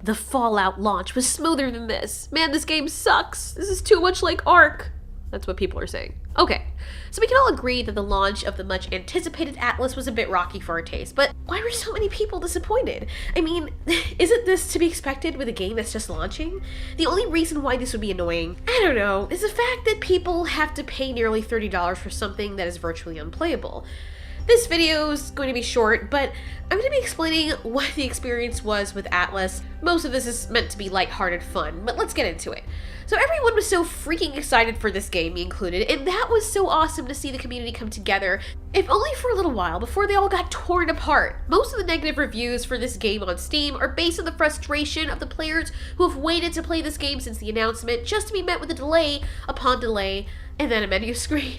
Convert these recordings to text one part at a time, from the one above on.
The Fallout launch was smoother than this. Man, this game sucks. This is too much like Ark. That's what people are saying. Okay, so we can all agree that the launch of the much anticipated Atlas was a bit rocky for our taste, but why were so many people disappointed? I mean, isn't this to be expected with a game that's just launching? The only reason why this would be annoying, I don't know, is the fact that people have to pay nearly $30 for something that is virtually unplayable. This video is going to be short, but I'm going to be explaining what the experience was with Atlas. Most of this is meant to be lighthearted fun, but let's get into it. So everyone was so freaking excited for this game, me included, and that was so awesome to see the community come together, if only for a little while before they all got torn apart. Most of the negative reviews for this game on Steam are based on the frustration of the players who have waited to play this game since the announcement, just to be met with a delay upon delay, and then a menu screen.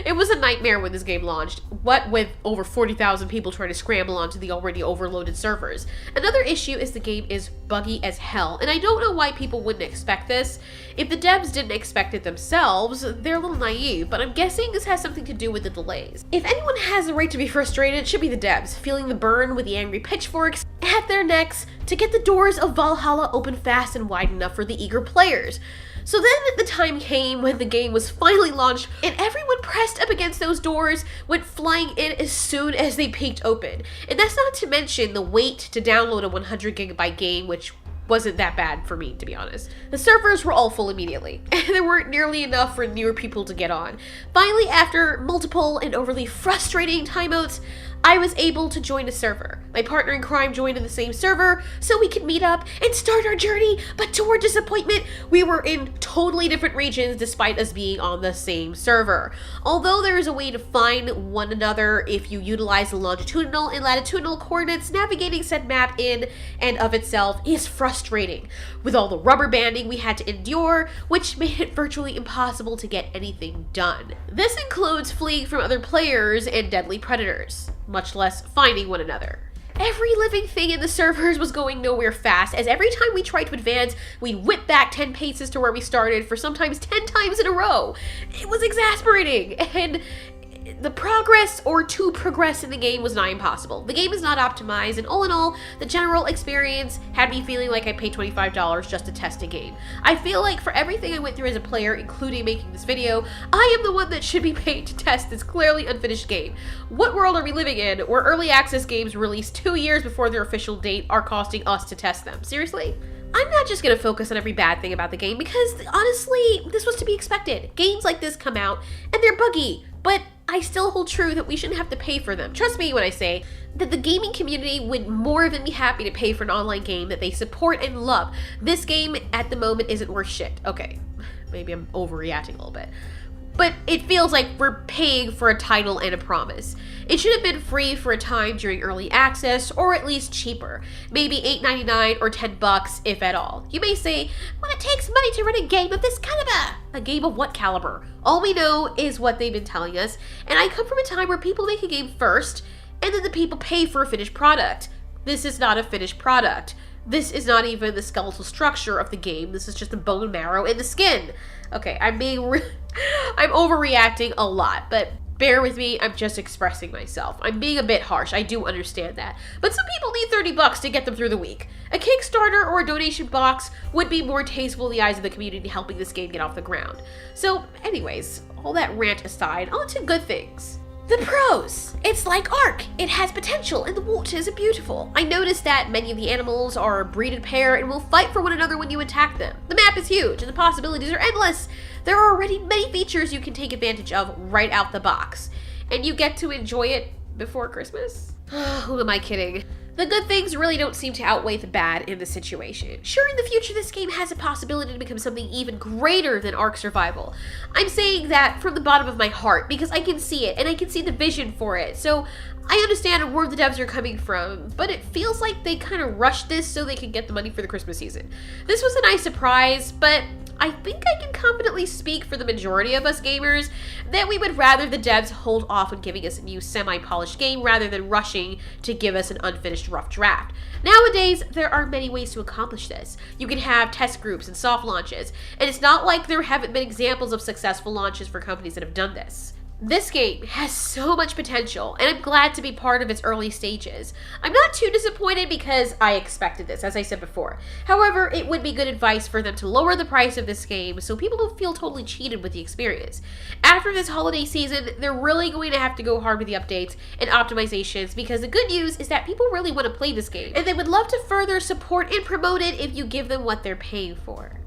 It was a nightmare when this game launched, what with over 40,000 people trying to scramble onto the already overloaded servers. Another issue is the game is buggy as hell, and I don't know why people wouldn't expect this. If the devs didn't expect it themselves, they're a little naive, but I'm guessing this has something to do with the delays. If anyone has the right to be frustrated, it should be the devs, feeling the burn with the angry pitchforks at their necks to get the doors of Valhalla open fast and wide enough for the eager players. So then the time came when the game was finally launched, and everyone pressed up against those doors went flying in as soon as they peeked open. And that's not to mention the wait to download a 100 gigabyte game, which wasn't that bad for me, to be honest. The servers were all full immediately, and there weren't nearly enough for newer people to get on. Finally, after multiple and overly frustrating timeouts, I was able to join a server. My partner in crime joined in the same server so we could meet up and start our journey, but to our disappointment, we were in totally different regions despite us being on the same server. Although there is a way to find one another if you utilize the longitudinal and latitudinal coordinates, navigating said map in and of itself is frustrating, with all the rubber banding we had to endure, which made it virtually impossible to get anything done. This includes fleeing from other players and deadly predators, much less finding one another. Every living thing in the servers was going nowhere fast, as every time we tried to advance, we'd whip back 10 paces to where we started for sometimes 10 times in a row. It was exasperating, and the progress or to progress in the game was nigh impossible. The game is not optimized, and all in all, the general experience had me feeling like I paid $25 just to test a game. I feel like for everything I went through as a player, including making this video, I am the one that should be paid to test this clearly unfinished game. What world are we living in where early access games released 2 years before their official date are costing us to test them? Seriously? I'm not just going to focus on every bad thing about the game because, honestly, this was to be expected. Games like this come out, and they're buggy, but I still hold true that we shouldn't have to pay for them. Trust me when I say that the gaming community would more than be happy to pay for an online game that they support and love. This game at the moment isn't worth shit. Okay, maybe I'm overreacting a little bit. But it feels like we're paying for a title and a promise. It should have been free for a time during early access, or at least cheaper. Maybe $8.99 or $10 if at all. You may say, well, it takes money to run a game of this caliber. A game of what caliber? All we know is what they've been telling us, and I come from a time where people make a game first, and then the people pay for a finished product. This is not a finished product. This is not even the skeletal structure of the game. This is just the bone marrow and the skin. Okay, I'm overreacting a lot, but bear with me, I'm just expressing myself. I'm being a bit harsh, I do understand that. But some people need $30 to get them through the week. A Kickstarter or a donation box would be more tasteful in the eyes of the community helping this game get off the ground. So anyways, all that rant aside, on to good things. The pros! It's like Ark. It has potential and the waters are beautiful. I noticed that many of the animals are a breeded pair and will fight for one another when you attack them. The map is huge and the possibilities are endless. There are already many features you can take advantage of right out the box. And you get to enjoy it before Christmas? Who am I kidding? The good things really don't seem to outweigh the bad in this situation. Sure, in the future this game has a possibility to become something even greater than Ark Survival. I'm saying that from the bottom of my heart because I can see it and I can see the vision for it. So I understand where the devs are coming from, but it feels like they kind of rushed this so they could get the money for the Christmas season. This was a nice surprise, but I think I can confidently speak for the majority of us gamers that we would rather the devs hold off on giving us a new semi-polished game rather than rushing to give us an unfinished rough draft. Nowadays, there are many ways to accomplish this. You can have test groups and soft launches, and it's not like there haven't been examples of successful launches for companies that have done this. This game has so much potential, and I'm glad to be part of its early stages. I'm not too disappointed because I expected this, as I said before. However, it would be good advice for them to lower the price of this game so people don't feel totally cheated with the experience. After this holiday season, they're really going to have to go hard with the updates and optimizations because the good news is that people really want to play this game, and they would love to further support and promote it if you give them what they're paying for.